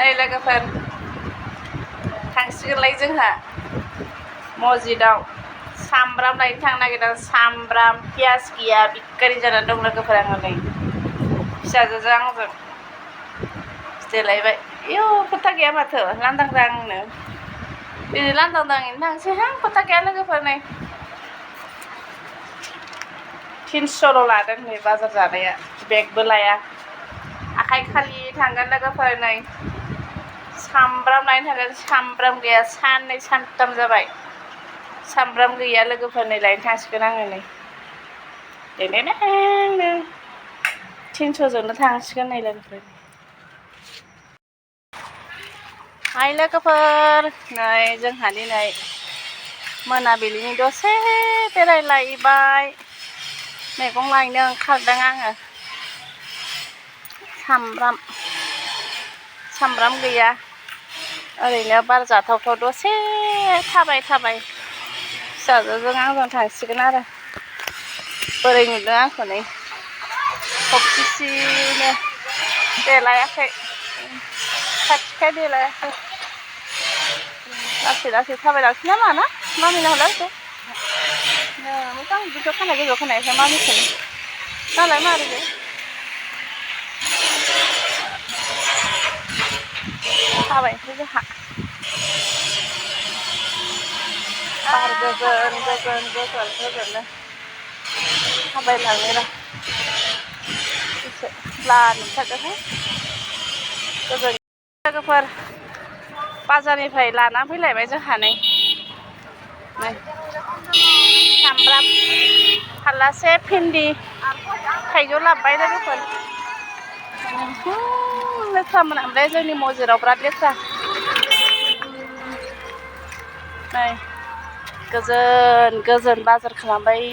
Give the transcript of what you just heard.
नै लोगोफोर थांसिगोनलाय जोंहा मस्जिदाव सामब्राम लायनो थांनो नागिरदों सामब्राम पियास गैया बिकारि जानानै दं लोगोफोर आङो नै फिसाजोजों आंजों देलायबाय इयु खोथा गैया माथो लांदांदांनो दिनै लांदांदाङैनो थांसैहां खोथा गैया लोगोफोर नै 300ल' लादों नै बाजार जानाया बेगबो लाया आखाइ खालि थांगोन लोगोफोर नै सामब्राम लायनो थांगोन सामब्राम गैया साननै सानथाम जाबाय सामब्राम गैया लोगोफोर नै लायनो थांसिगोन आङो नै देनेनेनो 300जोंनो थांसिगोन नै लोगोफोर हाय लोगोफोर नै जोंहा दिनै मोनाबिलिनि दसे बेरायलायबाय मैगं लायनो ओंखारदों आङो सामब्राम गैया ओरैनो बार जाथावथाव दसे थाबाय फिसाजोजों आंजों थांसिगोन आरो बोरै नुदों आंखौ नै खबसिनो देलायाखै खाथिखाय देलायाखै लासै थाबायलांसै ना माना मामिना हरलायसै मोजां बिदिथ' खानाय गोजौ खानायखाय मामिखौ नालाय मारै थाबायनोसै जोंहा बार गोजोननो थाबायलाङो र' एसे लानो थागोनहाय गोजोन लोगोफोर बाजारनिफ्राय लाना फैलायबाय जोंहा नै सामब्राम फारलासे भिन्दि थाइजौ लाबोबाय लोगोफोर लेथ्रा मोनामलै जोंनि मन्दिराव बिराद लेथ्रा नै गोजोन बाजार खालामबाय